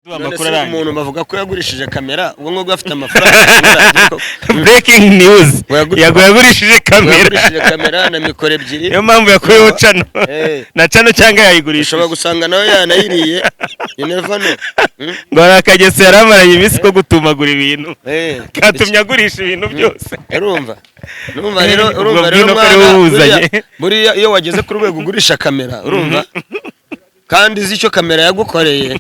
amakuru arangije umuntu bavuga ko yagurishije kamera ubwo ngubwo afite amafaranga breaking news yagurishije kamera na mikoro ebyiri niyo mpamvu yakuyeho cano na cano cyangwa yayigurishije ushobora gusanga nawe yanayiriye you never know ngo arakagese yaramaranye iminsi ko gutumagura ibintu katumye agurisha ibintu byose urumva rero mwana buriya iyo wageze ku rwego ugurisha kamera urumva kandi zicyo kamera yagukoreye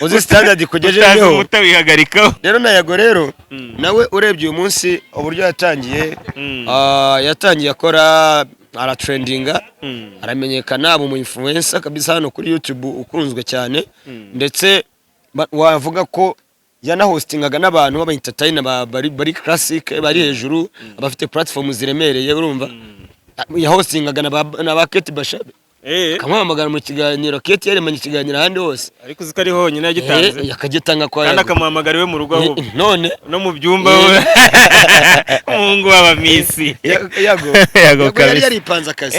uzi standard kugejejeho mutabihagarikaho rero nayago rero nawe urebye uyu munsi uburyo yatangiye akora ara trendinga aramenyekana abo mu influencer kabisa hano kuri YouTube ukunzwe cyane ndetse wavuga ko yanahostingaga n'abantu baba entertainer bari classic bari hejuru abafite platform ziremereye urumva yahostingaga na ba Kate Bashabe kamuhamagara mu kiganiro Kate yaremanye ikiganiro ahandi hose ariko uziko ari honyine yagitanze yakagitanga kwa kandi akamuhamagara iwe mu rugo ahubwo none no mu byumba umuhungu w'abamisi yago yaripanze akazi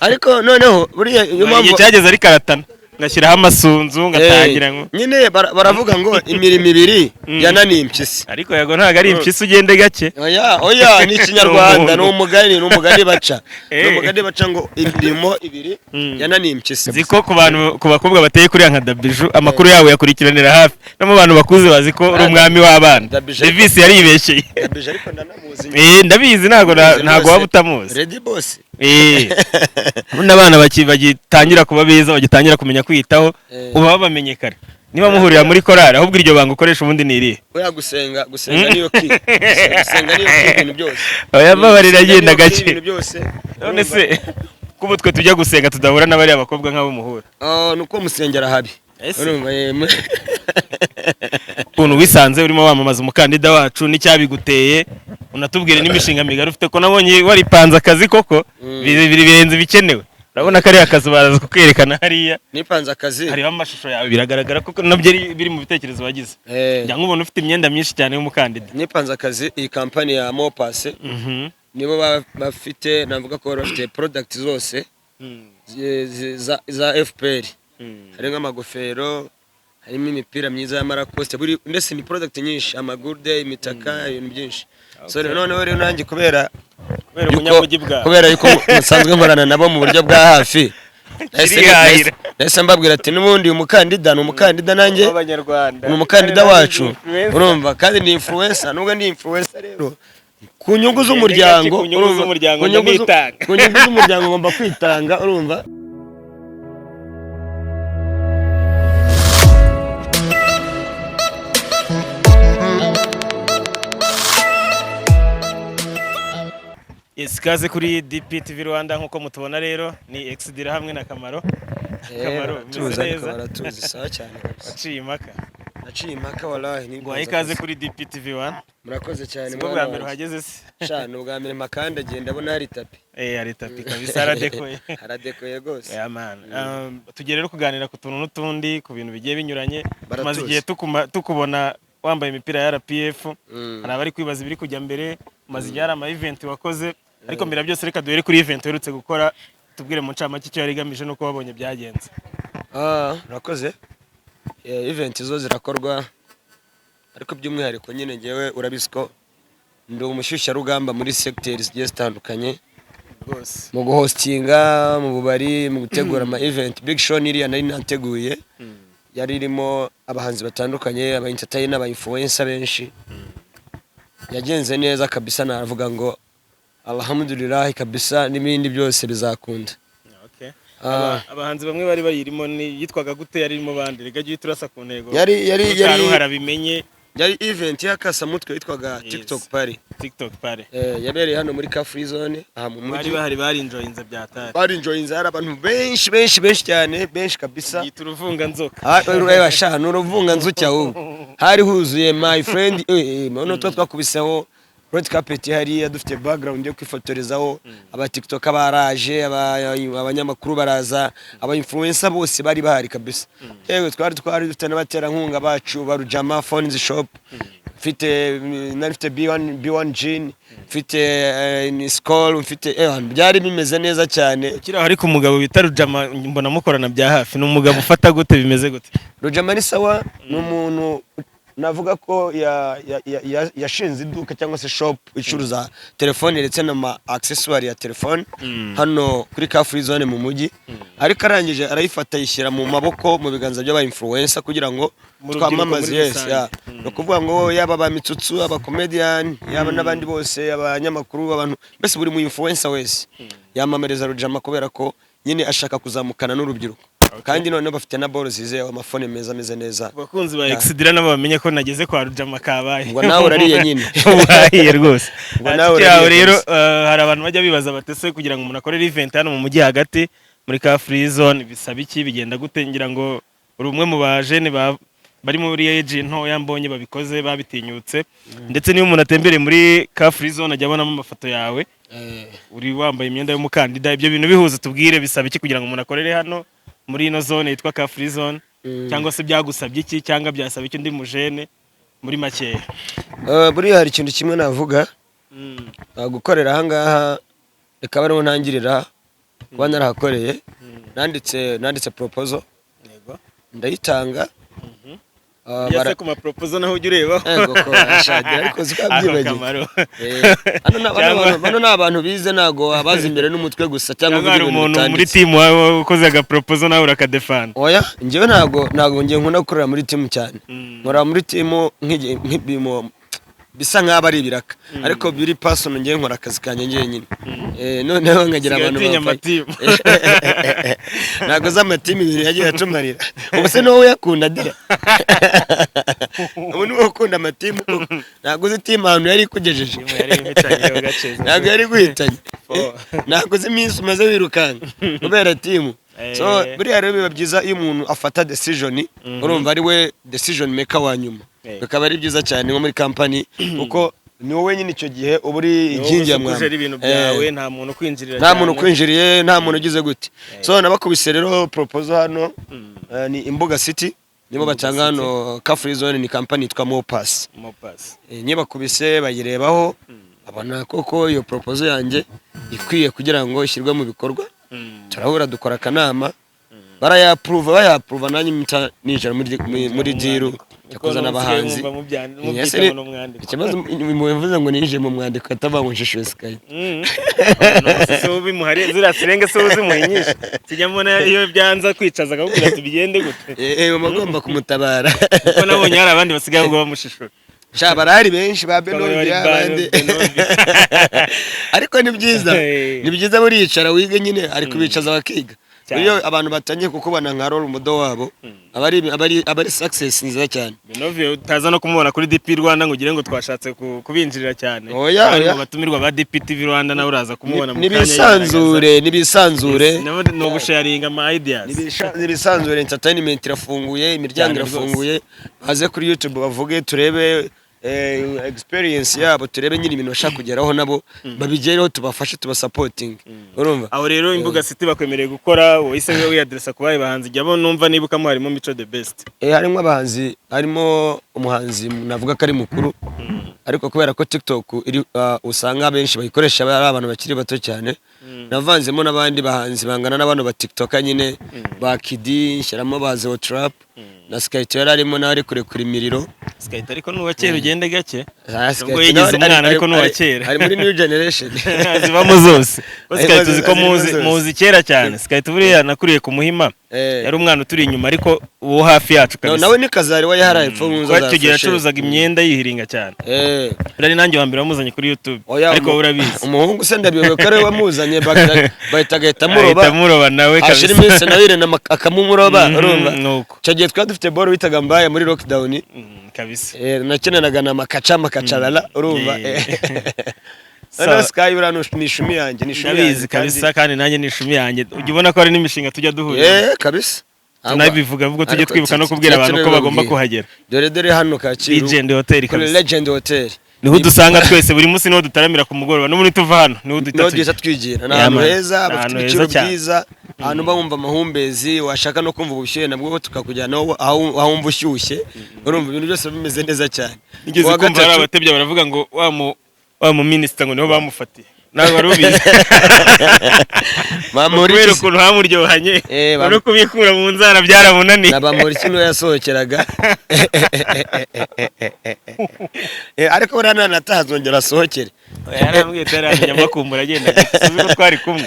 ariko noneho buriya iyo mpamvu cyageze ari karatana ngashyiraho amasunzu ngatangira ngo nyine baravuga ngo imirimo ibiri yananiye impyisi ariko yago ntago ari impyisi ugende gake oya ni ikinyarwanda ni umugani baca ngo imirimo ibiri yananiye impyisi ziko ku bakobwa bateye kuri nka Dabiju amakuru yawe yakurikiranira hafi no mu bantu bakuze bazi ko uri umwami w'abana Davis yaribeshye Dabiju ariko ndanamuzi ndabizi ntago waba utamuzi Ready Boss n'abana bagitangira kuba beza bagitangira kumenya kwitaho uba babamenye kare niba muhurira muri korari ahubwo iryo banga ukoresha ubundi niriye oya gusenga niyo ki ibintu byose oya babarira agenda gake none se kubo twe tujya gusenga tudahura n'abari abakobwa nk'abo muhura nuko musengera habi ukuntu wisanze urimo wamamaza umukandida wacu n'icyabiguteye unatubwire n'imishinga migari ufite ko nabonye waripanze akazi koko birenze bikenewe urabona ko ari akazi baraza kukwerekana hariya nipanze akazi hariho amashusho yawe biragaragara ko nabyo biri mu bitekerezo wagize njya nk'umuntu ufite imyenda myinshi cyane y'umukandida nipanze akazi iyi kampani ya Mopase nibo bafite navuga ko bafite product zose za FPR hari nk'amagofero harimo imipira myiza y'amarakoste buri ndetse ni product nyinshi amagurde imitaka ibintu byinshi so noneho rero nanjye kubera yuko musanzwe nkorana nabo mu buryo bwa hafi nahise mbabwira ati n'ubundi uyu mukandida ni umukandida nanjye ni umukandida wacu urumva kandi ni influencer nubwo ndi influencer rero ku nyungu z'umuryango ngomba kwitanga urumva Kaze kuri DPTV Rwanda nkuko mutubona rero ni Exdira hamwe na Kamaro tuzi sawa cyane naciye impaka wallahi ni ngo ikaze kuri DPTV 1 murakoze cyane bwa mbere uhageze se cyane ubwa mbere makanda agenda abona hari tapi hari tapi kabisa aradekoye gose man tugere rero kuganira ku tuntu n'utundi ku bintu bigiye binyuranye maze igihe tukubona wambaye imipira ya RPF hari abari kwibaza ibiri kujya mbere maze igihe ama event wakoze ariko mbere byose reka duhere kuri event werutse gukora tubwire mu ncamake cyo yarigamije no kubabonye byagenze nakoze event zo zirakorwa ariko by'umwihariko nyine ngewe urabisiko ndi umushyushya rugamba muri sectors zigiye zitandukanye mu guhostinga mu bubari mu gutegura ama event big show niriya nari nateguye yari irimo abahanzi batandukanye aba entertainer aba influencer benshi yagenze neza kabisa navuga ngo alhamdulillah kabisa n'ibindi byose bizakunda abahanzi bamwe bari bayirimo yitwaga gute yarimo bandi rega giye turasa ku ntego yari harabimenye yari event yakasa mutwe yitwaga TikTok party yabereye hano muri Car Free Zone aha mu mujyi bari enjoyinze byatari bari enjoyinze hari abantu benshi cyane benshi kabisa yituruvunga nzoka ureba shano uruvunga nzucya ahubwo hari huzuye my friend none twakubiseho red carpet hari dufite background yo kwifotorezaho aba TikTok baraje abanyamakuru baraza aba influencer bose bari bahari kabisa yewe twari dufite n'abatera nkunga bacu barujama phones shop mfite B1 Gin, mfite Skol, mfite byari bimeze neza cyane. Kira hari ku mugabo bita Rujama, mbona mukorana bya hafi, ni umugabo ufata gute, bimeze gute? Rujama ni sawa, ni umuntu navuga ko yashinze iduka cyangwa se shop icuruza telefone ndetse n'ama accessoire ya telefone hano kuri Car Free Zone mu mujyi, ariko arangije arayifata yishyira mu maboko mu biganza by'aba influencer kugira ngo twamamaze. Yes, no kuvuga ngo yaba ba Mitsutsu, aba comedian, yaba n'abandi bose, abanyamakuru, abantu bese buri mu influencer wese yamamariza Rujama kubera ko nyine ashaka kuzamukana n'urubyiruko. Kandi none bafite na ball zize, amafone meza ameze neza. Bakunzi ba Exdira nabo bamenye ko nageze kwa Rujama kabaye. Ngo nawe urariye nyine. Wahiye rwose. Ngo nawe urariye rero hari abantu bajya bibaza batese kugira ngo umuntu akore event hano mu mujyi hagati muri Car Free Zone bisaba iki, bigenda gute? Ngira ngo uri umwe mu bajene bari muri age ntoya mbonye babikoze babitinyutse, ndetse niyo umuntu atembereye muri Car Free Zone ajya abonamo amafoto yawe uri wambaye imyenda y'umukandida. Ibyo bintu bihuza, tubwire bisaba iki kugira ngo umuntu akorere hano muri ino zone yitwa Car Free Zone, cyangwa se byagusabye iki cyangwa byasaba iki ndi mujene muri makeya? Buriya hari ikintu kimwe navuga, gukorera aha ngaha reka bariho ntangirira kuba narahakoreye. Nanditse proposal, ndayitanga. Yase ku ma proposal naho ujya ureba ko ashagira ariko zikabyibagiye. Hano n'abantu bize nago abazi imbere n'umutwe gusa, cyangwa hari umuntu muri team wawe ukoze aga proposal nawe urakadefana. Oya, njyewe nago ngiye nkunda gukorera muri team cyane. Nkora muri team nk'ibimo bisa nk'aba ari ibiraka, ariko biri personal ngiye nkora akazi kanje nyine. Noneho nkagira abantu bafite nago z'amatimu ibiri yagiye acumarira. Ubuse no yakunda dira. Ubu ni ukunda amatimu, nago zitimu ahantu yari kugejeje. Nago yari guhitanye. Nago z'iminsi umaze wirukanga kubera timu. So buriya rero biba byiza iyo umuntu afata decision, urumva ari we decision maker wa nyuma. Bikaba ari byiza cyane nko muri company, kuko ni wowe nyine icyo gihe uba uri inkingi ya mwamba. Ibintu byawe nta muntu kwinjirira, nta muntu kwinjiriye, nta muntu ugize gute. So nabakubise rero proposal hano ni Imbuga City, nibo batanga hano Car Free Zone, ni company yitwa Mopass. Nyibakubise bayirebaho, abona koko iyo proposal yanjye ikwiye kugira ngo ishyirwe mu bikorwa. Turahura dukora akanama, bayaprove nanjye nijara muri diru yakuzana abahanzi. Ikibazo bimuvuze ngo nije mu mwandiko atababunjishwe Sky. So bimuhari zirasirenge so zimuhinyisha. Kijyamona iyo byanza kwicaza akakubwira tubigende gute. Bagomba kumutabara. Kuko nabonye hari abandi basigaye ngo bamushishura. Barahari benshi ba Benovi abandi. Ariko ni byiza buricara wige nyine, ari kubicaza bakiga. Iyo abantu batangiye kukubona nka role model wabo, abari success nziza cyane. Benovi utaza no kumubona kuri DP Rwanda ngo ugire ngo twashatse kubinjirira cyane. Oya, batumirwa ba DP TV Rwanda nawe uraza kumubona mu kanya. Nibisanzure. No gusharinga ama ideas. Nibisanzure, entertainment irafunguye, imiryango irafunguye. Baze kuri YouTube bavuge turebe experience yabo, turebe nyine ibintu bashaka kugeraho nabo babigereho, tubafashe tubasupporting. Urumva aho rero Imbuga City bakwemereye gukora, wowe we adressa kubaye bahanzi jyabo numva nibuka mu harimo Mico the Best. Harimo abahanzi, harimo umuhanzi navuga ko ari mukuru, ariko kubera ko TikTok usanga benshi bayikoresha ari abantu bakiri bato cyane, navanzemo n'abandi bahanzi bangana n'abantu ba TikTok nyine ba Kidi, shyiramo baze Trap na Sky yararimo nawe ari kurekura imiriro. Sky ariko nuwa kera ugende gake, ubwo yigize umwana ariko nuwa kera, ari muri new generation zibamo zose. Sky tuzi ko muzi kera cyane. Sky buriya nakuriye ku Muhima, yari umwana uturi inyuma ariko uwo hafi yacu kabisa. Nawe ni Kazari wa yaharaye epfo mu nzo za tugira acuruzaga imyenda yihiringa cyane. Rari nanjye wa mbere wamuzanye kuri YouTube, ariko urabizi umuhungu se ndabiyoboka ari wamuzanye bahita muroba nawe kabisa. Ashira iminsi nawe akamumuroba, urumva cyagiye twari dufite ball bitaga Mbaya muri lockdown kabisa. Nakenanaga na makacalala, urumva. Sky urano nishumi yanjye, nishumizi kabisa, kandi nanjye nishumi yanjye. Ujye ubona ko ari n'imishinga tujya duhura. Kabisa. Tunabivuga vuga tujye twibuka no kubwira abantu ko bagomba kuhagera. Dore hano Kacyiru Legend Hotel kabisa. Legend Hotel niho dusanga twese buri munsi niho dutaramira ku mugoroba, no muri tuva hano niho dutatu twigira. N'ahantu heza, bafite ibiciro byiza, ahantu uba wumva amahumbezi washaka no kumva ubushyuhe nabwo tukakujyana aho wumva ushyushye urumva ibintu byose bimeze neza cyane. Nigeze kumva hari abatebya baravuga ngo wa mu minisita ngo niho bamufatiye nawe wari ubizi kubera ukuntu hamuryohanye no kubikura mu nzara byaramunaniye Bamporiki niwe yasohokeraga ariko buriya natazongera asohokere yarambwiye taramenya makumbura agenda tuzi ko twari kumwe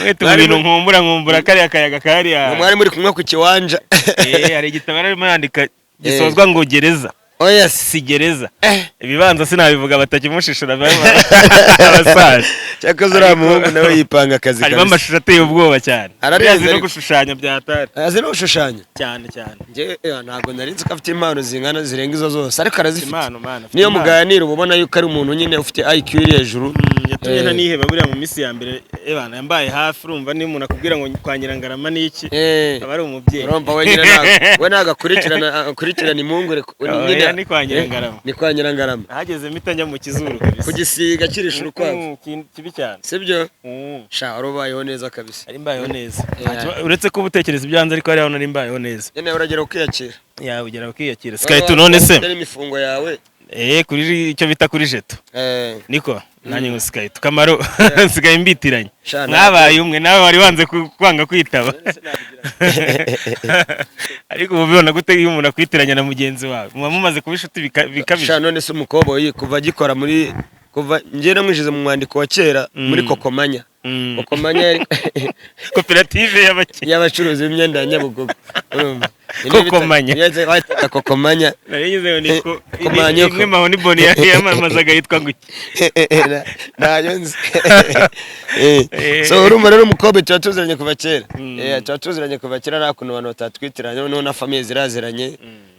mwete ibintu nkumbura kariya kayaga kariya mwari muri kumwe ku kiwanja hari igitabo arimo yandika gisozwa ngo gereza oya si gereza ibibanza sinabivuga batakimushishura abasaje cyakoze uriya muhungu nawe yipanga akazi harimo amashusho ateye ubwoba cyane arazi no gushushanya byatari azi no gushushanya cyane nge ntabwo nari nzi ko afite impano zingana zirenga izo zose ariko arazifite niyo muganira ubona yuko ari umuntu nyine ufite IQ iri hejuru yatumye ntaniheba buriya mu minsi ya mbere ebana yambaye hafi urumva ni umuntu akubwira ngo kwa Nyirangarama n'iki aba ari umubyeyi urumva we nagakurikirana impungure nyine ni kwa Nyirangarama ni kwa Nyirangarama hageze mita njya mu kizuru kabisa kugisiga kirisha urukwavu kibi cyane sibyo sha warubayeho neza kabisa ari mbayeho neza uretse ko ubutekereza ibyanze ariko ari hano nimbayeho neza nyine uragera ukiyakira ugera ukiyakira Skype none se imifungo yawe kuri icyo bita kuri jeto niko nanjye ngo Skype Kamaro nsigaye mbitiranye mwabaye umwe nawe wari wanze kwanga kwitaba ariko ubibona gute iyo umuntu akwitiranya na mugenzi wawe muba mumaze kuba inshuti bikabije none se umukoboyi kuva agikora muri kuva njye namwishize mu mwandiko wa kera muri Kokomanya Kokomanya koperative y'abacuruzi b'imyenda ya Nyabugogo urumva Kokomanya narigize niko imwe mahoni boni yamamazaga yitwa nguki nayo nzi so urumva rero umukobe tuba tuziranye kuva kera tuba tuziranye kuva kera nta kuntu abantu batatwitiranye noneho na famiye ziraziranye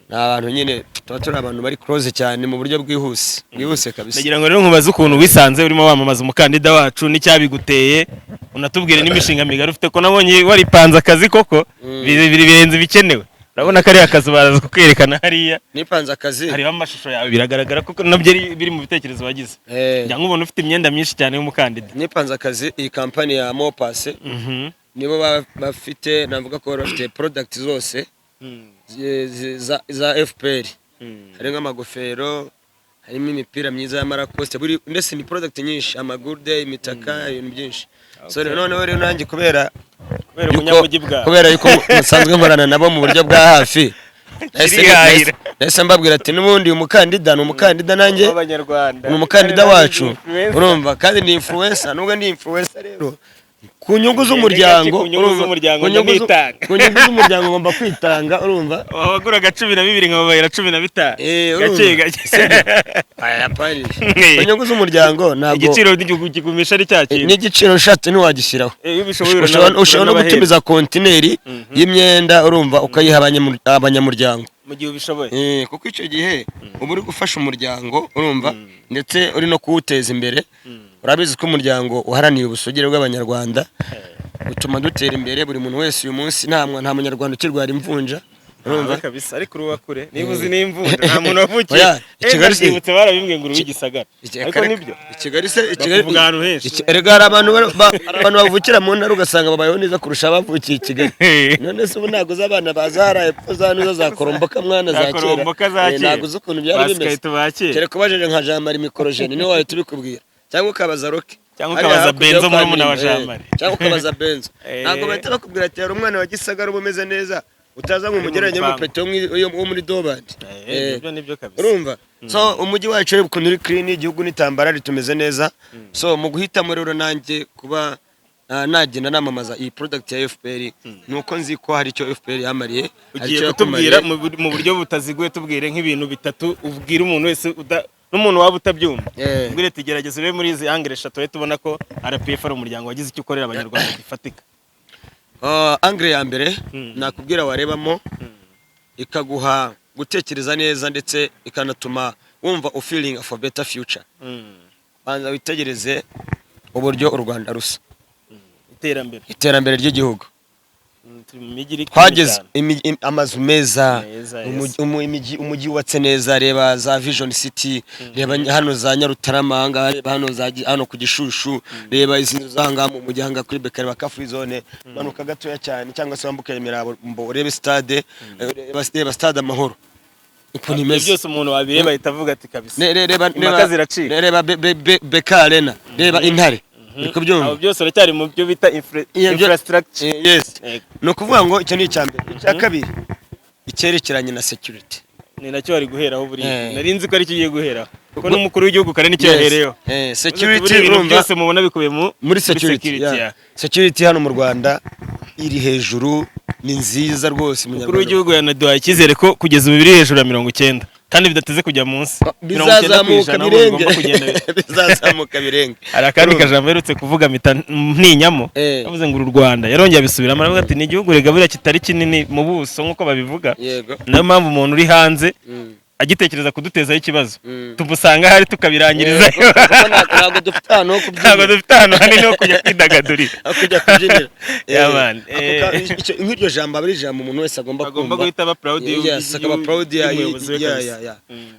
ni abantu nyine tuba turi abantu bari close cyane mu buryo bwihuse kabisa. Nagira ngo rero nkubaze ukuntu wisanze urimo wamamaza umukandida wacu n'icyabiguteye unatubwire n'imishinga migari ufite ko nabonye waripanze akazi koko birenze bikenewe urabona ko ari akazi baraza kukwerekana hariya nipanze akazi hariho amashusho yawe biragaragara ko nabyo biri mu bitekerezo wagize njya nkubona ufite imyenda myinshi cyane y'umukandida nipanze akazi iyi kampani ya Mopase nibo bafite navuga ko bafite product zose za FPR hari nk'amagofero harimo imipira myiza y'amarakoste buri ndetse ni product nyinshi amagurde imitaka ibintu byinshi so noneho rero nanjye kubera yuko musanzwe nkorana nabo mu buryo bwa hafi ese mbabwira ati n'ubundi umukandida ni umukandida nanjye ni umukandida wacu urumva kandi ni influencer nubwo ndi influencer rero ku nyungu z'umuryango ngomba kwitanga urumva waguraga 12 nkababayira 15 gake ku nyungu z'umuryango ntabwo igiciro gikumisha ari cyakindi n'igiciro ushatse ntiwagishyiraho ushobora no gutumiza kontineri y'imyenda urumva ukayiha abanyamuryango mu gihe ubishoboye kuko icyo gihe uba uri gufasha umuryango urumva ndetse uri no kuwuteza imbere urabizi ko umuryango uharaniye ubusugire bw'abanyarwanda utuma dutera imbere buri muntu wese uyu munsi nta munyarwanda ukirwara imvunja urumva kabisa ariko ruwakure niba uzi n'imvunja nta muntu wavukiye Kigali barabimbwiye ngo uruwigisagara ariko nibyo Kigali ahantu henshi erega hari abantu bavukira mu ntara ugasanga babayeho neza kurusha abavukiye i Kigali none se ubu ntabwo z'abana bazahara epfo za nizo za koromboka mwana za kera ntabwo uzi ukuntu byari bimeze kereka ubajije nka Jean Marie Mikorojene niwe wahita ubikubwira cyangwa ukabaza Roke cyangwa ukabaza Benzo murumuna wa Jean Marie cyangwa ukabaza Benzo ntabwo bahita bakubwira ati hari umwana wa Gisagara umeze neza utaza nk'umugereranya w'umupeti wo muri Dobandi urumva so umujyi wacu rero ukuntu uri clean igihugu n'itambara ritumeze neza so mu guhitamo rero nanjye kuba nagenda namamaza iyi product ya FPR nuko nzi ko hari icyo FPR yamariye ugiye kutubwira mu buryo butaziguye tubwire nk'ibintu bitatu ubwira umuntu wese n'umuntu waba utabyumva ubwire tugerageze ube muri izi angle 3 tubona ko RPF ari umuryango wagize icyo ukorera abanyarwanda gifatika angle ya mbere nakubwira warebamo ikaguha gutekereza neza ndetse ikanatuma wumva feeling for better future banza witegereze uburyo u Rwanda rusa iterambere ry'igihugu twageze amazu meza, umujyi wubatse neza. Reba za Vision City, reba hano za Nyarutarama, reba hano ku Gishushu, reba izi nzu zanga mu mujyi hanga kuri Bekari wa Free Zone, manuka gatoya cyane cyangwa se wambuka Imirambo urebe stade, reba stade Amahoro. Ukuntu imeze byose umuntu wabireba ahita avuga ati kabisa. Reba BK Arena, reba Intare. Abo byose uracyari mu byo bita infrastructure. Yes. No kuvuga ngo icyo ni icyambere. Icya kabiri icyerekeranye na security. Ni nacyo ari guheraho buri. Nari nzi ko ari kigiye guheraho. Kuko n'umukuru w'igihugu kare nicyo yahereyeho. Security urumva byose mubona bikubiye muri security. Security hano mu Rwanda iri hejuru, ni nziza rwose. Umukuru w'igihugu yanaduhaye icyizere ko kugeza ubu biri hejuru ya 90 kandi bidateze kujya munsi. Bizazamuka birenge. Arakandi kajambo yerutse kuvuga ntinyamo, avuze ngo u Rwanda yarongeye abisubiramo, aravuga ati ni igihugu rega buriya kitari kinini mu buso nk'uko babivuga. Nayo mpamvu umuntu uri hanze agitekereza kudutezaho ikibazo tumusanga hari tukabirangiriza. Ntabwo dufite ahantu ho kubyinira, ntabwo dufite ahantu hanini ho kujya kwidagadurira, kujya kubyinira. Nk'iryo jambo abari jambo umuntu wese agomba guhita aba proud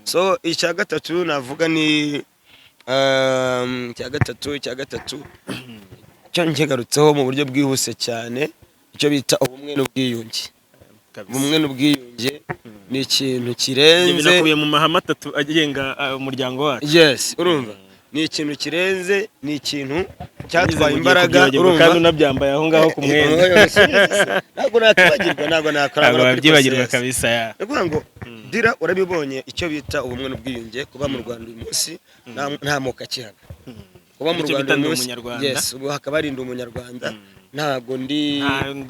so icya gatatu navuga ni icya gatatu cyo nkigarutseho mu buryo bwihuse cyane, icyo bita ubumwe n'ubwiyunge. Ubumwe n'ubwiyunge ni ikintu kirenze, binakubiye mu mahame 3 agenga umuryango wacu. Yes, urumva ni ikintu kirenze, ni ikintu cyatwaye imbaraga, urumva kandi unabyambaye aho ngaho ku mwenda. Ntabwo nakibagirwa, ntabwo nakora byibagirwa kabisa ya. Kuvuga ngo dira urabibonye icyo bita ubumwe n'ubwiyunge, kuba mu Rwanda uyu munsi nta moka kihaba. Kuba mu Rwanda uyu munsi, yes, ubu hakaba ari umunyarwanda. Ntago ndi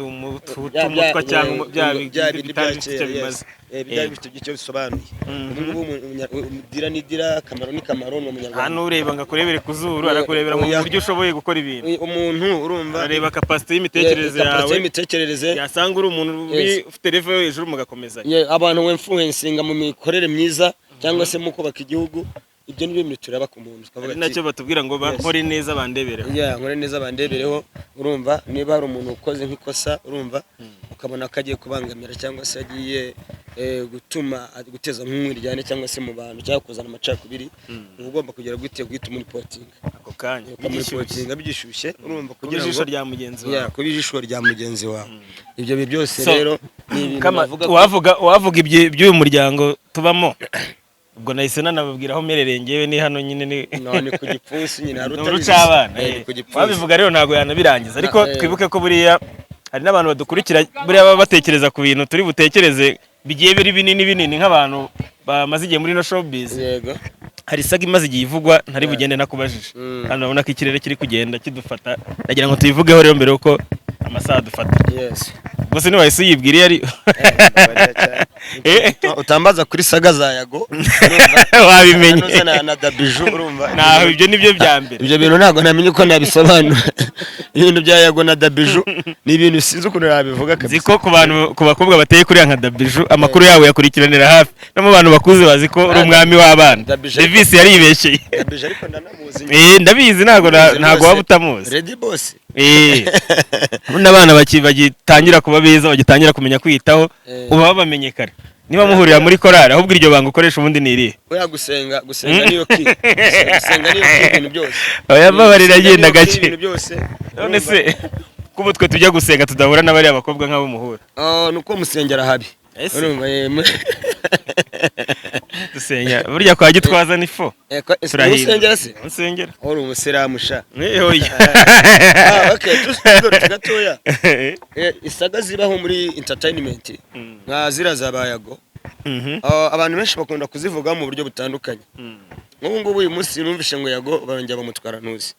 umutwa cyangwa bya bimaze bijya bifite icyo bisobanuye. Dira ni dira, Kamaro ni Kamaro, n'umunyarwanda. Hano ureba ngakurebere ku zuru, arakurebera mu buryo ushoboye gukora ibintu. Umuntu urumva areba capacity y'imitekerereze yawe, yasanga uri umuntu ufite level hejuru mugakomeza. Abantu wemfluencinga mu mikorere myiza cyangwa se mu kubaka igihugu, ibyo ni byo turaba ku muntu. Twavuga ati nacyo batubwira ngo bakore neza bandebereho. Nkore neza bandebereho. Urumva niba hari umuntu ukoze nk'ikosa, urumva ukabona ko agiye kubangamira cyangwa se agiye guteza nk'umwiryane cyangwa se mu bantu cyangwa kuzana amacakubiri, ugomba kugera guhita muri porting ako kanya byishyushye, urumva kugira ijisho rya mugenzi wawe, kuba ijisho rya mugenzi wawe. Ibyo byose rero ni ibintu wavuga iby'uyu muryango tubamo. Ubwo nahise nanababwira aho merereye ngewe ni hano nyine ni ku Gipfunsi nyine hari urucabana. Babivuga rero ntago yanabirangiza, ariko twibuke ko buriya hari n'abantu badukurikira buriya baba batekereza ku bintu turi butekereze bigiye biri binini nk'abantu bamaze igihe muri no showbiz. Yego, hari isaga imaze igihe ivugwa ntari bugende nakubajije. Hano urabona ko ikirere kiri kugenda kidufata, nagira ngo tuyivugeho rero mbere uko amasaha dufata. Yes, bose ni wahise uyibwira ari utambaza kuri saga za Yago wabimenye na Dabiju, urumva naho ibyo nibyo bya mbere. Ibyo bintu ntabwo namenye uko nabisobanura. Ibintu bya Yago na Dabiju ni ibintu sinzi ukuntu nabivuga kabisa. Ziko ku bakobwa bateye kuri nka Dabiju amakuru yabo yakurikiranira hafi, no mu bantu bakuze bazi ko uri umwami w'abana. Davis yaribeshye. Dabiju ariko ndanamuzi. Ndabizi ntago waba utamuzi. Ready boss. N'abana bagitangira kuba beza, bagitangira kumenya kwitaho, uba babamenye kare. Niba muhurira muri korari ahubwo iryo banga ukoresha ubundi ni irihe? Oya gusenga niyo ki. Gusenga niyo ki ibintu byose. Oya babarira agenda gake. None se kubo twe tujya gusenga tudahura n'abari abakobwa nk'abo muhura? Nuko musengera habi. Urumva dusenya burya kwa Gitwaza ni fo. Turahindura se? Musengera. Uri umusiramu sha. Oya. Okay, tusigoro gatoya. Isaga zibaho muri entertainment nka zira zabayago. Abantu benshi bakunda kuzivuga mu buryo butandukanye. Nk'ubu ngubu uyu munsi numvishe ngo Yago barongera bamutwara ntuzi.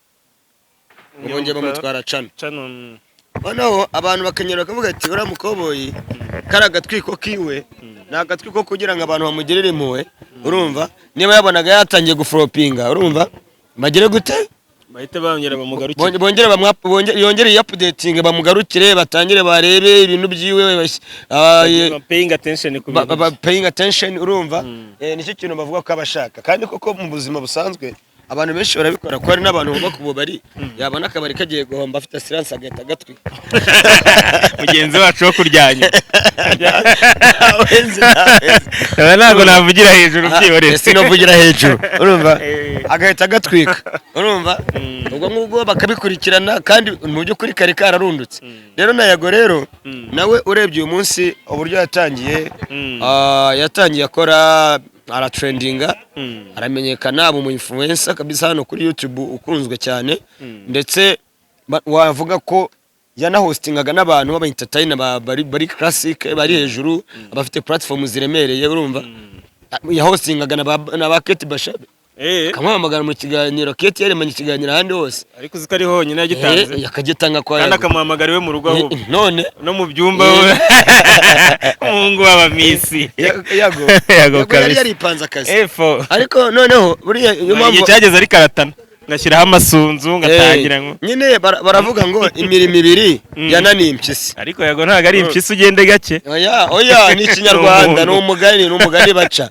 Bongera bamutwara cano. Noneho abantu bakanyura bakavuga ati uriya mukoboyi kari agatwiko kiwe, ni agatwiko kugira ngo abantu bamugirire impuhwe, urumva niba yabonaga yatangiye guflopinga, urumva bagire gute bahite bongera bamugarukire, yongere updating bamugarukire, batangire barebe ibintu byiwe, paying attention ku bintu paying attention, urumva nicyo kintu bavuga ko abashaka. Kandi koko mu buzima busanzwe abantu benshi barabikora ko hari n'abantu bumva ku bubari yabona akabari kagiye guhomba afite silence agahita agatwi mugenzi wacu wo kuryanya ntabwo navugira hejuru byihoreye sinovugira hejuru urumva agahita agatwika urumva ubwo ngubwo bakabikurikirana kandi mu by'ukuri kari kararundutse rero na Yago rero nawe urebye uyu munsi uburyo yatangiye akora aratrendinga aramenyekana abo mu influencer kabisa hano kuri YouTube ukunzwe cyane ndetse wavuga ko yanahostingaga n'abantu baba entertainer bari classic bari hejuru abafite platform ziremereye urumva yahostingaga na ba Kate Bashabe kamwamagana mu kiganiro Kate yaremanye ikiganiro ahandi hose ariko uziko ari honyine yagitanze yakagitanga kwa kandi akamuhamagara iwe mu rugo ahubwo none no mu byumba umuhungu w'abamisi Yago yaripanze akazi ariko noneho buriya iyo mpamvu cyageze ari karatana ngashyiraho amasunzu ngatangira nyine baravuga ngo imirimo ibiri yananiye impyisi ariko Yago ntago ari impyisi ugende gake oya ni ikinyarwanda ni umugani baca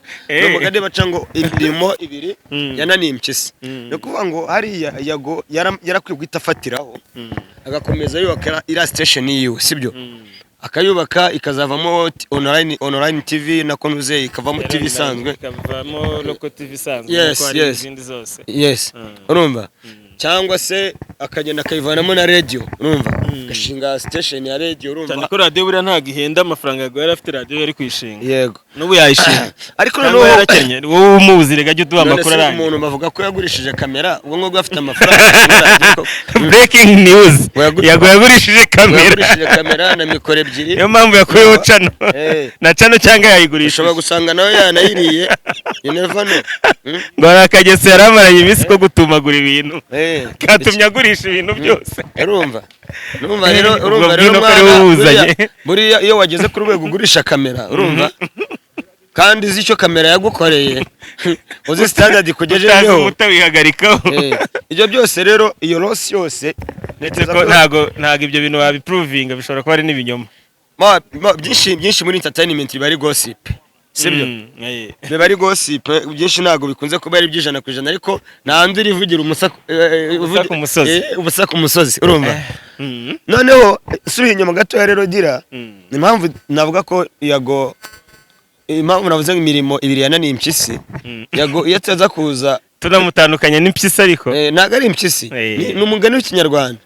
ngo imirimo ibiri yananiye impyisi no kuvuga ngo hariya Yago yarakwiye guhita afatiraho agakomeza yubaka ira station yiwe sibyo akayubaka ikazavamo online TV na konuze ikavamo TV isanzwe ikavamo local TV isanzwe yes urumva cyangwa se akagenda akayivanamo na radio urumva gashinga station ya radio urumva cyane ko radio buriya ntago ihenda amafaranga Yago yari afite radio yari kwishinga yego n'ubu yayishinga ariko noneho yarakenye wowe umuzi rega jya uduha amakuru aranga umuntu bavuga ko yagurishije kamera ubwo ngo afite amafaranga breaking news Yago yagurishije kamera na mikoro ebyiri niyo mpamvu yakuyeho cano na cano cyangwa yayigurisha ushobora gusanga nawe yanayiriye you never know ngo arakagese yaramaranye iminsi ko gutumagura ibintu katumye agurisha ibintu byose urumva rero buriya iyo wageze ku rwego ugurisha kamera urumva kandi uzi icyo kamera yagukoreye uzi standard kugejejeho mutabihagarikaho ibyo byose rero iyo loss yose ntago ibyo bintu wabiprovinga bishobora kuba ari n'ibinyoma byinshi muri entertainment biba ari gossip sibyo biba ari gossip byinshi ntago bikunze kuba ari by'ijana ku ijana ariko ntanzi rivugira ubusa ku musozi urumva noneho subiye inyuma gato ya rero gira ni impamvu navuga ko Yago impamvu navuze imirimo ibiri yananiye impyisi Yago iyo ataza kuza tunamutandukanye n'impyisi ariko ntago ari impyisi ni umugani w'ikinyarwanda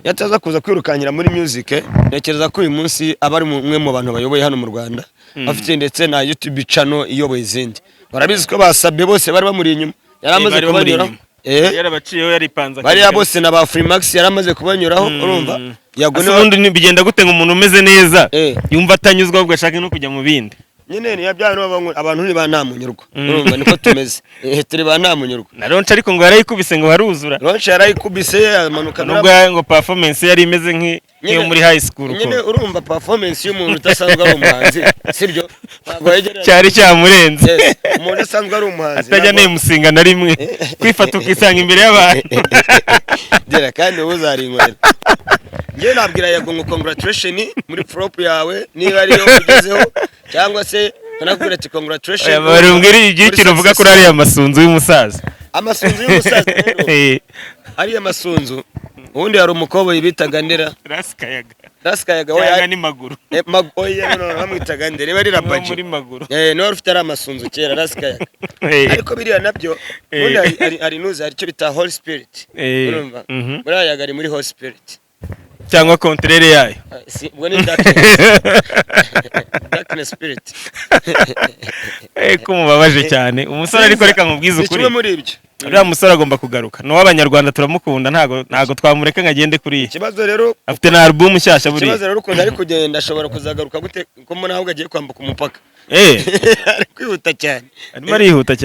iyo ataza kuza kwirukankira muri music ntekereza ko uyu munsi aba ari umwe mu bantu bayoboye hano mu Rwanda afite ndetse na YouTube channel iyoboye izindi barabizi ko basabye bose bari bamuri inyuma yaramaze kubanyuraho yarabaciyeho yaripanza bari bose na ba Freemax yaramaze kubanyuraho urumva Yago n'ubundi bigenda gute ngo umuntu umeze neza yumva atanyuzwa ahubwo ashaka no kujya mu bindi nyine ni yabyano abantu ni banamunyurwa urumva niko tumeze turi banamunyurwa na Ronche ariko ngo yarayikubise ngo haruzura Ronche yarayikubise amanuka nubwo ngo performance yari imeze nk'iyo muri high school nyine urumva performance y'umuntu utasanzwe ari umuhanzi sibyo cyari cyamurenze umuntu usanzwe ari umuhanzi atajya nemusinga na rimwe kwifata ukisanga imbere y'abantu dera kandi uzarinkwera ngiye nabwira Yago ngo congratulation muri prop yawe niba ari yo ugezeho cyangwa se kanakubwira ati congratulation barumbwira ikintu uvuga kuri ari amasunzu y'umusaza ari amasunzu ubundi hari umukobwa yibitaga Ndera Raskayaga oya ni maguru oya no bamwitaga Ndera bari rabaji muri maguru no rufite ari amasunzu kera Raskayaga ariko biriya nabyo ubundi ari nuza ari cyo bita Holy Spirit urumva muri Yaga ari muri Holy Spirit cyangwa contraire yayo ubwo ni darkness spirit ko mubabaje cyane umusore ariko reka nkubwize ukuri muri ibyo uriya musore agomba kugaruka no w'abanyarwanda turamukunda ntago twamureka ngagende kuri ikibazo rero afite na album nshyashya buri ikibazo rero ukuntu ari kugenda ashobora kuzagaruka gute ko mbona ahubwo agiye kwambuka umupaka ari kwihuta cyane arihuta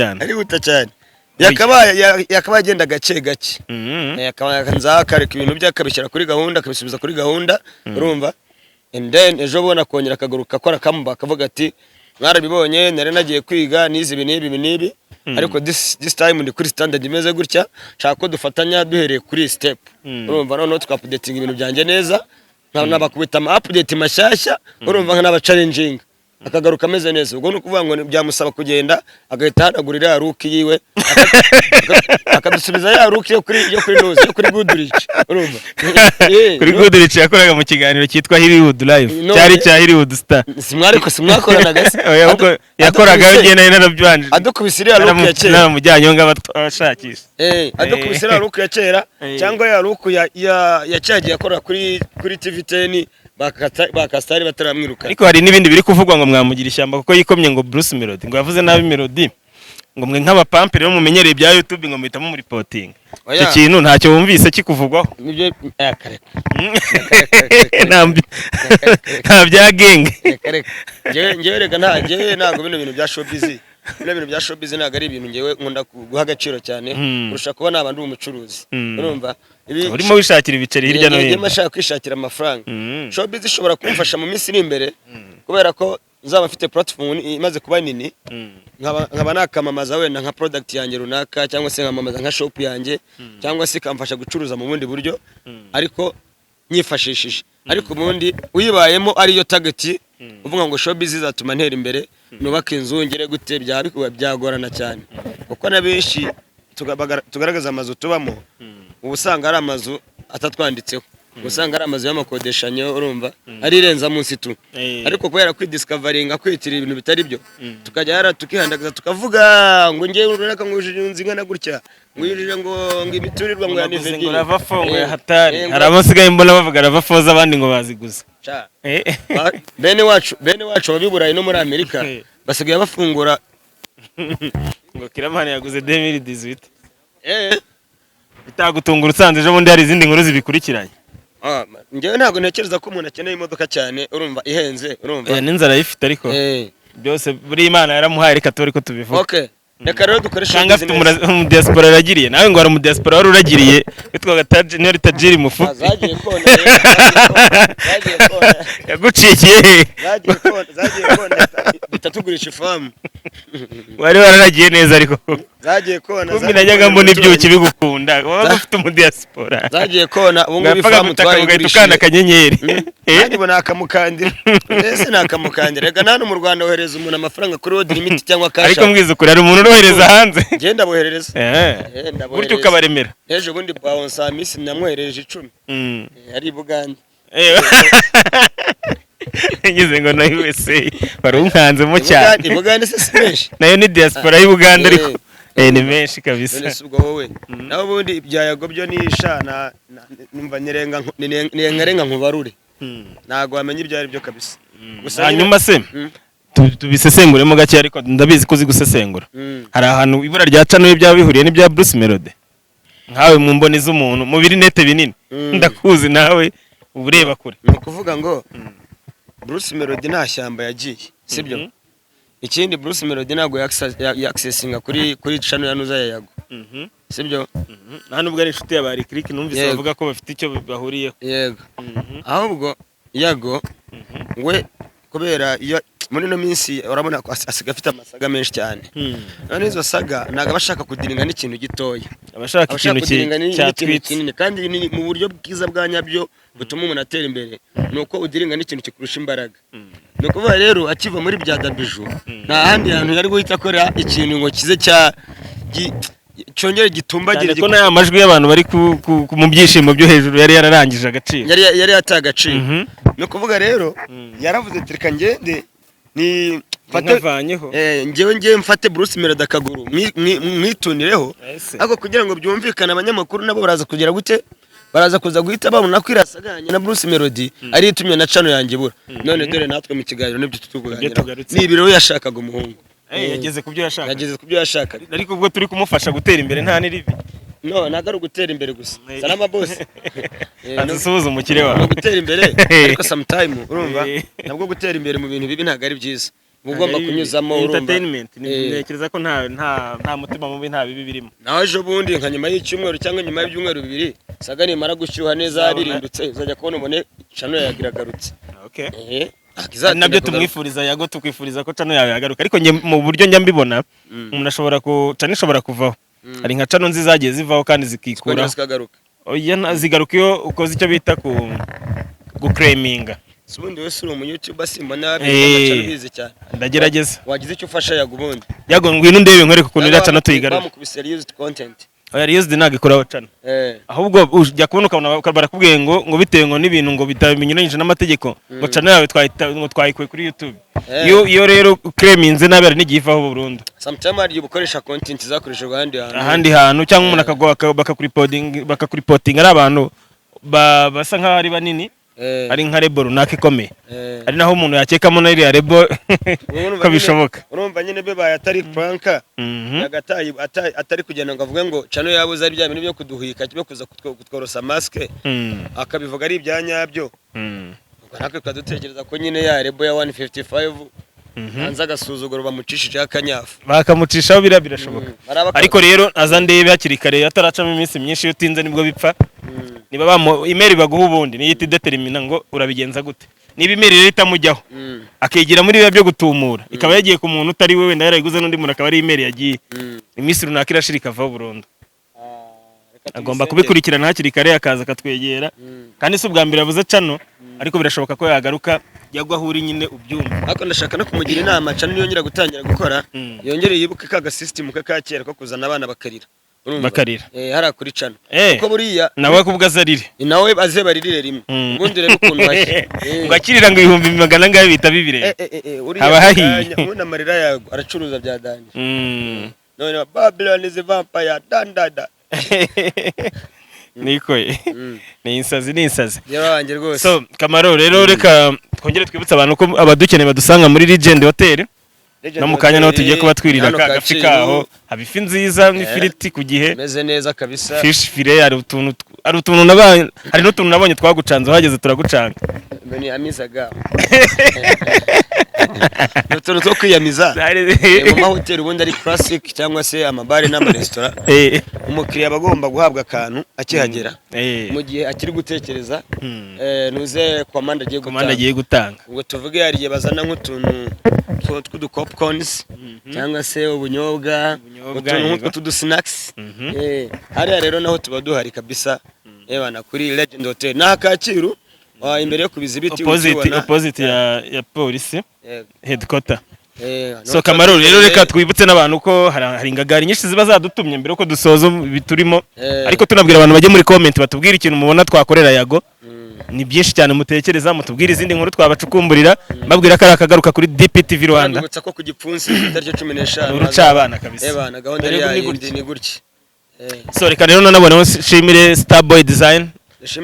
cyane yakaba agenda gake akareka ibintu bye akabishyira kuri gahunda akabisubiza kuri gahunda urumva and then ejo bona kongera akagaruka akora kamba akavuga ati mwarabibonye nari nagiye kwiga nize ibi ariko this time ndi kuri standard imeze gutya nshaka ko dufatanya duhereye kuri step urumva noneho tukapdating ibintu byanjye neza nabakubita ama update mashyashya urumva nk'aba challenging akagaruka ameze neza, ubwo ni ukuvuga ngo byamusaba kugenda agahita ahanagurira ya ruki yiwe akadusubiza ya ruki yo kuri Goodrich, urumva kuri Goodrich yakoraga mu kiganiro cyitwa Hollywood Live, cyari cya Hollywood Star. simwakoranaga se yakoraga bigiye nayo narabyanje adukubisira ya ruki ya kera naramujyanye ngo abashakisha adukubisira ya ruki ya kera cyangwa ya ruki ya cyagiye yakora kuri TV10 bakastari bataramwiruka. Ariko hari n'ibindi biri kuvugwa ngo mwamugira ishyamba kuko yikomye ngo Bruce Melody ngo yavuze nabi Melody, ngo mwe nk'abapampe rero mumenyereye bya YouTube ngo muhitamo muri reporting. Icyo kintu ntacyo wumvise kikuvugwaho. Nibyo kare. Nta bya genge. Ngewe rega ntago bino bintu bya showbiz. Bino bintu bya showbiz ntago ari ibintu ngewe nkunda guha agaciro cyane kurusha kuba nabandi umucuruzi. Urumva? Urimo wishakira ibiceri hirya no hino. Ngiye mashaka kwishakira amafaranga. Showbiz ishobora kumfasha mu minsi iri imbere kubera ko nzaba mfite platform imaze kuba nini, nkaba nakamamaza wenda nka product yanjye runaka cyangwa se nkamamaza nka shop yanjye cyangwa se kamfasha gucuruza mu bundi buryo ariko nyifashishije. Ariko ubundi uyibayemo ariyo target uvuga ngo showbiz izatuma ntera imbere nubaka inzu ngere gute byagorana cyane kuko nabenshi tugaragaza amazu tubamo ubusanga ari amazu atatwanditseho, usanga ari amazu y'amakodeshanyo, urumva ari irenza munsi tu. Ariko kubera kwidiscoveringa kwitira ibintu bitari byo tukajya tukihandagaza tukavuga ngo ngiye runaka ngujije nzingana gutya ngujije ngo imiturirwa ngo yanivedi ngo ravafongo ya hatari. Hari abasigaye mbona bavuga ravafoza abandi ngo baziguza. Bene wacu babiburayi no muri Amerika basigaye bafungura ngo Kiramani yaguze 2018. Bitagutungura usanze ejo bundi hari izindi nkuru zibikurikiranye. Ngewe ntabwo ntekereza ko umuntu akeneye imodoka cyane, urumva ihenze, urumva n'inzara yifite ariko byose buri Imana yaramuhaye reka turi ko tubivuga. Okay, reka rero dukoresha diaspora yaragiriye nawe ngo ari mu diaspora wari uragiriye witwaga Tajiri Tajiri Mufu. Zagiye kona yagucikiye zagiye kona bitatugurisha ifamu wari wararagiye neza ariko zagiye kona kumbi najyaga mbona ibyuki bigukunda waba ufite mu diaspora zagiye kona ubu ngubu ifamu twayigurisha ukana akanyenyeri kandi bona akamukandira ese nakamukandira rega nano mu Rwanda wohereza umuntu amafaranga kuri World Limit cyangwa cash. Ariko mbwiza ukuri hari umuntu urohereza hanze genda boherereza buryo ukabaremera ejo bundi bawonsa misi namwohereje 10 ari Buganda ngize ngo na USA barunkanzemo cyane Buganda se menshi nayo ni diaspora y'u Buganda ariko ni menshi kabisa. None ubwo wowe naho ubundi ibyayago byo nishana numva nyenga nkubarure ntago wamenye ibyo ari byo kabisa. Hanyuma se tubisesenguremo gake ariko ndabizi ko uzi gusesengura. Hari ahantu ibura rya cano byaba bihuriye n'ibya Bruce Melody nkawe mu mboni z'umuntu mu birinete binini ndakuzi nawe ubureba kure. Ni ukuvuga ngo Bruce Melody nta shyamba yagiye sibyo. Ikindi Bruce Melody ntago yaccessinga kuri channel ya Nuza Yago sibyo. Nta nubwo ari inshuti y'abari click numvise bavuga ko bafite icyo bahuriyeho. Yego ahubwo Yago we kubera muri no minsi urabona ko asiga afite amasaga menshi cyane. None izo saga naga bashaka kudiringa n'ikintu gitoya, abashaka ikintu cyatwitse kandi mu buryo bwiza bwa nyabyo butuma umuntu atera imbere nuko udiringa n'ikintu kikurusha imbaraga. No kuvuga rero akiva muri bya Dabiju nta handi hantu yari guhita akora ikintu ngo kize cyongere gitumbagire ko na amajwi y'abantu bari mu byishimo byo hejuru yari yararangije agaciro yari yatagaciro. No kuvuga rero yaravuze ati reka ngende ni mfavanyeho ngewe mfate Bruce Melody akaguru mwitunireho ako kugira ngo byumvikane abanyamakuru nabo baraza kugira gute baraza kuza guhita babona kwirasaganya na Bruce Melody ari itumye na channel yanjye bura. None dore natwe mu kiganiro nibyo tutuganira ni ibiro yashakaga umuhungu yageze kubyo yashaka ariko ubwo turi kumufasha gutera imbere nta niribi no nagaru gutera imbere gusa salama boss azusuhuza umukire wawe no gutera imbere ariko sometime urumva nabwo gutera imbere mu bintu bibi ntago ari byiza ugomba kunyuzamo urumva entertainment nekereza ko nta mutima mubi nta bibi birimo. Naho ejo bundi nka nyuma y'icyumweru cyangwa nyuma y'ibyumweru bibiri saga nimara gushyuha neza birindutse uzajya kubona ubone channel yagiragarutse. Okay nabyo tumwifuriza Yago tukwifuriza ko channel yawe yagaruka ariko mu buryo njya mbibona umuntu ashobora channel ishobora kuvaho. Hari nka channel nziza zagiye zivaho kandi zikikura zikagaruka zigaruka iyo ukoze icyo bita guclaiminga Subundi wese uri umu-YouTuber simbona abiri bizi cyane. Ndagerageza. Wagize icyo ufasha yagubundi. Yago ngwino ndebe nkwereka ukuntu iraca no tuyigarura. Bamukubise used content. Oya used ntago ikora wacana. Ahubwo ujya kubona ukabona barakubwiye ngo bitewe ngo n'ibintu ngo bitamenyeranyije n'amategeko ngo channel yawe twayikuye kuri YouTube. Iyo rero claiminze nabera n'igivaho burundu. Sometimes ari gukoresha content zakoreshejwe ahandi hantu cyangwa umuntu akagwa bakakuripotinga ari abantu basa nkaho ari banini. Ari nka rebo runaka ikomeye ari naho umuntu yakekamo na iriya rebo ko bishoboka. Urumva nyine be bayatari pranka yagataye atari kugenda ngo avuge ngo channel yabuze ari bya bintu byo kuduhika byo kuza kutworosa maske akabivuga ari ibyanyabyo natwe kadutekereza ko nyine ya rebo ya 155 hanze agasuzuguro bamucishije akanyafu bakamucishaho birashoboka. Ariko rero aza ndebe hakiri kare ataracamo iminsi myinshi utinze nibwo bipfa. Niba bamo email baguha ubundi ni yiti determina ngo urabigenza gute. Niba email rero itamujyaho akigira muri biba byo gutumura ikaba yagiye ku muntu utari wewe ndayiguze n'undi muntu akaba ari email yagiye iminsi runaka irashirika va burundu. Agomba kubikurikirana hakiri kare akaza katwegera kandi si ubwa mbere avuze cano ariko birashoboka ko yagaruka yagwa huri nyine ubyumva. Ariko ndashaka no kumugira inama cano yongera gutangira gukora yongere yibuke ka system ka kera ko kuzana abana bakarira hara kuri cano kuko buriya nawe kubwazarire nawe aze baririre rimwe ubundi rero ukuntu wahe ngo akirira ngo 200 ngaye bita bibire aba hahiye umuntu amarira yago aracuruza bya danje none Babylon is a vampire dandada nikoye ni insazi yabanjye rwose. So Kamaro rero reka twongere twibutsa abantu ko abadukeneye badusanga muri Legend Hotel no mukanya naho tugiye kuba twirira agafi kaho habifi nziza n'ifiriti ku gihe meze neza kabisa. Fish fillet hari utuntu nabaye hari no tuntu nabonye twagucanze hageze turagucanga mbeni amizaga Nutuntu two kwiyamiza mu mahoteli ubundi ari classic cyangwa se amabare n'amaresitora umukiriya bagomba guhabwa akantu akihagera mu gihe akiri gutekereza nuze komanda agiye gutanga ubwo tuvuge yariye bazana nk'utuntu tw'udupopcorns cyangwa se ubunyobwa utuntu tw'udu snacks hariya rero naho tuba duhari kabisa ebana kuri Legend Hotel na Kacyiru imbere yo kubizibiti opposite ya police headquarter. So Kamaro rero reka twibutse n'abantu ko hari ingagari nyinshi ziba zadutumye mbere uko dusoza biturimo ariko tunabwira abantu bajye muri comment batubwira ikintu mubona twakorera Yago ni byinshi cyane mutekereza mutubwira izindi nkuru twabacukumburira babwira ko ari akagaruka kuri DPTV Rwanda ndibutsa ko ku gipfunsi itariki 15 uruca abana kabisa ebana gahunda ni gutya. So reka rero nanabone shimire Starboy Design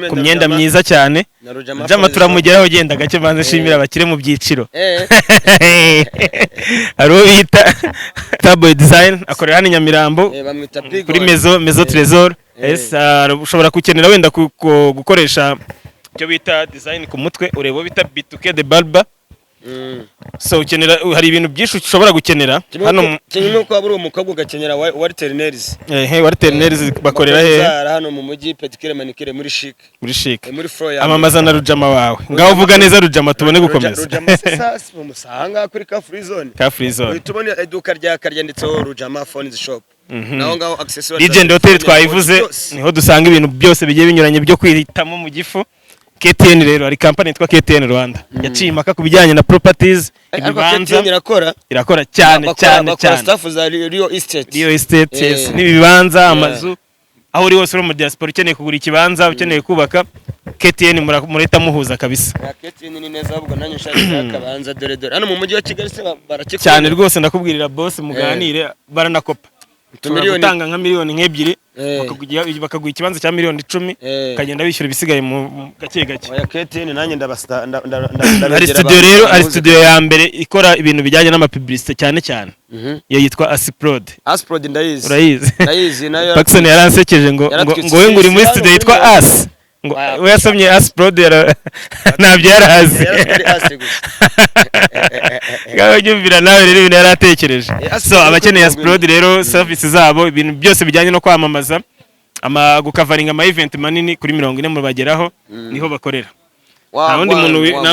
ku myenda myiza cyane Rujama turamugeraho genda gake banze shimira abakire mu byiciro aro bita Starboy Design akorera hano Nyamirambo kuri Mezo Trésor ushobora kukenera wenda gukoresha cyo bita design ku mutwe urebo bita bituke de barba so ukenera hari ibintu byinshi ushobora gukenera hano kintu ko aburi umukobwa ugakenera Warterners Warterners bakorera hano mu mujyi pedicure manicure muri chic muri floor amamaza na Rujama wawe ngaho uvuga neza Rujama tubone gukomeza Rujama sasa umusanga kuri ka free zone tubone eduka rya karyanditseho Rujama phones shop naho ngaho accessories Legend Hotel twayivuze niho dusanga ibintu byose bigiye binyuranye byo kwihitamo mu gifu. KTN rero ari company yitwa KTN Rwanda yaciye impaka kubijyanye na properties ibibanza irakora cyane staff za Rio Estate n'ibibanza amazu aho uri wose uri mu diaspora ukeneye kugura ikibanza ukeneye kubaka KTN mureta muhuza kabisa. KTN ni neza ahubwo nanyo nshaka akabanza dore hano mu mujyi wa Kigali se barakikora cyane rwose ndakubwirira boss muganire baranakopa gutanga nka miliyoni nk'ebyiri bakaguha ikibanza cya miliyoni 10 kagenda bishyura ibisigaye mu gake oya KTN nanjye hari studio rero ari studio ya mbere ikora ibintu bijyanye n'amapublicité cyane iyo yitwa Asprod ndayizi nayo Paxson yaransekeje ngo we nguri muri studio yitwa As ngo we yasomye Asprod ntabyo yarazi gaho nyumvira nawe rero ibintu yaratekereje so abakeneye Asprod rero service zabo ibintu byose bijyanye no kwamamaza gukavaringa ama event manini kuri 40 mu bageraho niho bakorera nta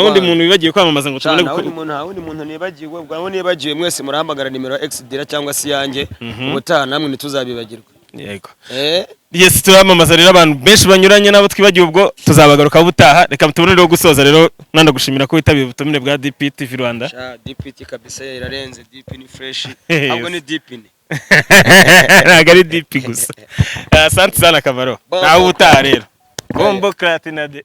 wundi muntu wibagiye kwamamaza ngo tubone nta wundi muntu nibagiwe mwese murahamagara nimero X dira cyangwa se yanjye ubutaha namwe ntituzabibagirwa yego yes turamamaza rero abantu benshi banyuranye nabo twibagiye ubwo tuzabagaruka butaha reka tubone rero gusoza rero nanda gushimira ko witabiye ubutumire bwa DP TV Rwanda DP kabisa irarenze DP ni fresh ahubwo ni DP ni ntabwo ari DP gusa asante sana Kamaro nawe utaha rero bombo kratinade